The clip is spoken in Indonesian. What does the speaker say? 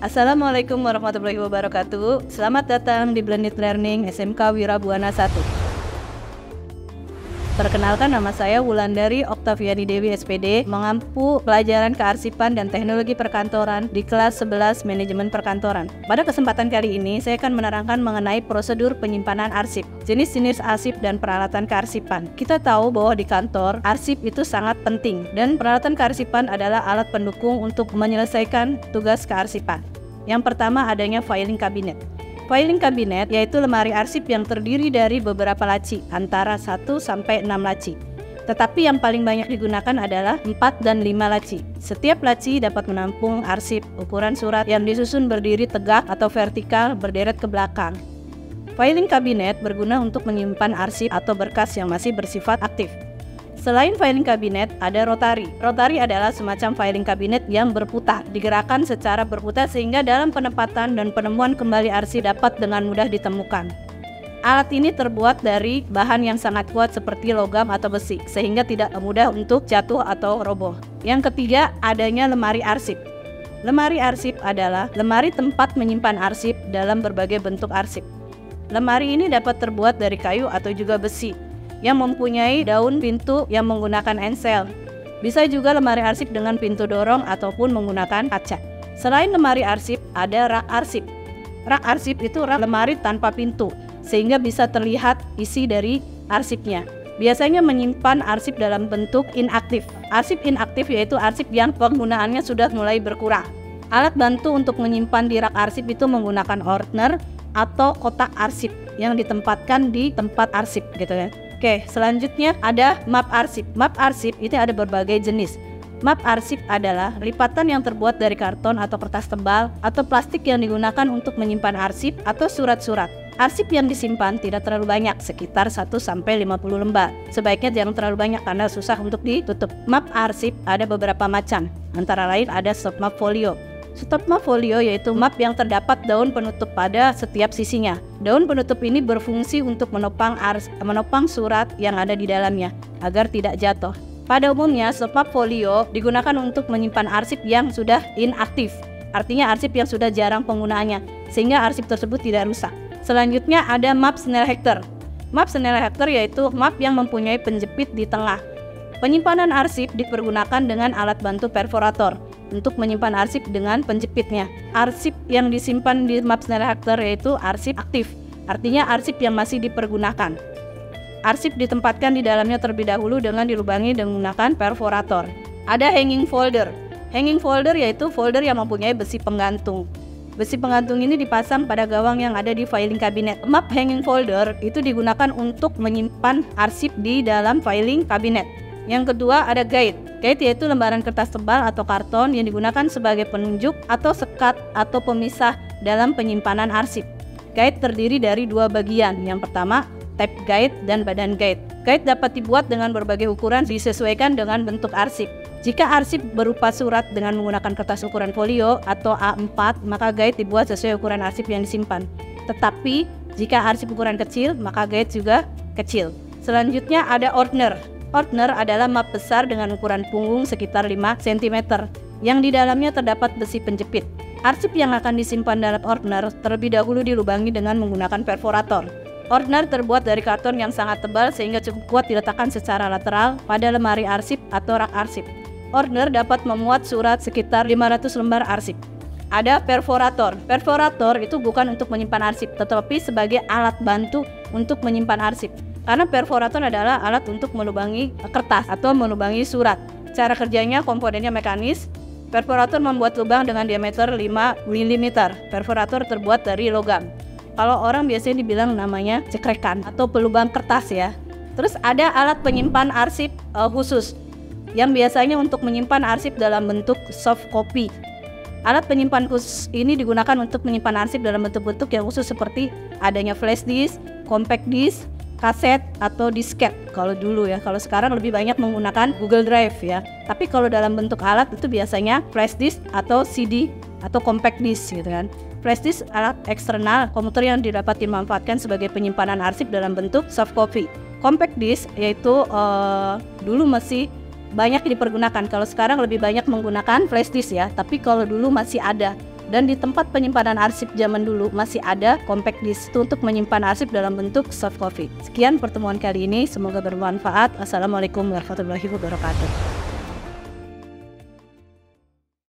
Assalamualaikum warahmatullahi wabarakatuh. Selamat datang di Blended Learning SMK Wirabuana 1. Perkenalkan, nama saya Wulandari Oktaviani Dewi SPD, mengampu pelajaran kearsipan dan teknologi perkantoran di kelas 11 manajemen perkantoran. Pada kesempatan kali ini, saya akan menerangkan mengenai prosedur penyimpanan arsip, jenis-jenis arsip dan peralatan kearsipan. Kita tahu bahwa di kantor, arsip itu sangat penting dan peralatan kearsipan adalah alat pendukung untuk menyelesaikan tugas kearsipan. Yang pertama, adanya filing cabinet. Filing cabinet yaitu lemari arsip yang terdiri dari beberapa laci, antara 1 sampai 6 laci. Tetapi yang paling banyak digunakan adalah 4 dan 5 laci. Setiap laci dapat menampung arsip ukuran surat yang disusun berdiri tegak atau vertikal berderet ke belakang. Filing cabinet berguna untuk menyimpan arsip atau berkas yang masih bersifat aktif. Selain filing cabinet, ada rotary. Rotary adalah semacam filing cabinet yang berputar, digerakkan secara berputar sehingga dalam penempatan dan penemuan kembali arsip dapat dengan mudah ditemukan. Alat ini terbuat dari bahan yang sangat kuat seperti logam atau besi, sehingga tidak mudah untuk jatuh atau roboh. Yang ketiga, adanya lemari arsip. Lemari arsip adalah lemari tempat menyimpan arsip dalam berbagai bentuk arsip. Lemari ini dapat terbuat dari kayu atau juga besi, yang mempunyai daun pintu yang menggunakan ensel. Bisa juga lemari arsip dengan pintu dorong ataupun menggunakan kaca. Selain lemari arsip, ada rak arsip. Rak arsip itu rak lemari tanpa pintu, sehingga bisa terlihat isi dari arsipnya. Biasanya menyimpan arsip dalam bentuk inaktif. Arsip inaktif yaitu arsip yang penggunaannya sudah mulai berkurang. Alat bantu untuk menyimpan di rak arsip itu menggunakan ordner atau kotak arsip yang ditempatkan di tempat arsip gitu ya. Oke, selanjutnya ada map arsip. Map arsip itu ada berbagai jenis. Map arsip adalah lipatan yang terbuat dari karton atau kertas tebal atau plastik yang digunakan untuk menyimpan arsip atau surat-surat. Arsip yang disimpan tidak terlalu banyak, sekitar 1-50 lembar. Sebaiknya jangan terlalu banyak karena susah untuk ditutup. Map arsip ada beberapa macam, antara lain ada stop map folio. Stop map folio yaitu map yang terdapat daun penutup pada setiap sisinya. Daun penutup ini berfungsi untuk menopang surat yang ada di dalamnya agar tidak jatuh. Pada umumnya, stop map folio digunakan untuk menyimpan arsip yang sudah inaktif, artinya arsip yang sudah jarang penggunaannya, sehingga arsip tersebut tidak rusak. Selanjutnya ada map Snellhechter. Map Snellhechter yaitu map yang mempunyai penjepit di tengah. Penyimpanan arsip dipergunakan dengan alat bantu perforator untuk menyimpan arsip dengan penjepitnya. Arsip yang disimpan di map Snellhechter yaitu arsip aktif, artinya arsip yang masih dipergunakan. Arsip ditempatkan di dalamnya terlebih dahulu dengan dilubangi dengan menggunakan perforator. Ada hanging folder. Hanging folder yaitu folder yang mempunyai besi penggantung. Besi penggantung ini dipasang pada gawang yang ada di filing cabinet. Map hanging folder itu digunakan untuk menyimpan arsip di dalam filing cabinet. Yang kedua ada guide. Guide yaitu lembaran kertas tebal atau karton yang digunakan sebagai penunjuk atau sekat atau pemisah dalam penyimpanan arsip. Guide terdiri dari dua bagian. Yang pertama, tab guide dan badan guide. Guide dapat dibuat dengan berbagai ukuran disesuaikan dengan bentuk arsip. Jika arsip berupa surat dengan menggunakan kertas ukuran folio atau A4, maka guide dibuat sesuai ukuran arsip yang disimpan. Tetapi jika arsip ukuran kecil, maka guide juga kecil. Selanjutnya ada ordner. Ordner adalah map besar dengan ukuran punggung sekitar 5 cm yang di dalamnya terdapat besi penjepit. Arsip yang akan disimpan dalam ordner terlebih dahulu dilubangi dengan menggunakan perforator. Ordner terbuat dari karton yang sangat tebal sehingga cukup kuat diletakkan secara lateral pada lemari arsip atau rak arsip. Ordner dapat memuat surat sekitar 500 lembar arsip. Ada perforator. Perforator itu bukan untuk menyimpan arsip, tetapi sebagai alat bantu untuk menyimpan arsip. Karena perforator adalah alat untuk melubangi kertas atau melubangi surat. Cara kerjanya komponennya mekanis. Perforator membuat lubang dengan diameter 5 mm. Perforator terbuat dari logam. Kalau orang biasanya dibilang namanya cekrekan atau pelubang kertas ya. Terus ada alat penyimpan arsip khusus yang biasanya untuk menyimpan arsip dalam bentuk soft copy. Alat penyimpan khusus ini digunakan untuk menyimpan arsip dalam bentuk-bentuk yang khusus seperti adanya flash disk, compact disk, kaset atau disket kalau dulu ya. Kalau sekarang lebih banyak menggunakan Google Drive ya. Tapi kalau dalam bentuk alat itu biasanya flash disk atau CD atau compact disk gitu kan. Flash disk alat eksternal komputer yang dapat dimanfaatkan sebagai penyimpanan arsip dalam bentuk soft copy. Compact disk yaitu dulu masih banyak dipergunakan. Kalau sekarang lebih banyak menggunakan flash disk ya. Tapi kalau dulu masih ada Dan di tempat penyimpanan arsip zaman dulu masih ada compact disk untuk menyimpan arsip dalam bentuk soft copy. Sekian pertemuan kali ini, semoga bermanfaat. Assalamualaikum warahmatullahi wabarakatuh.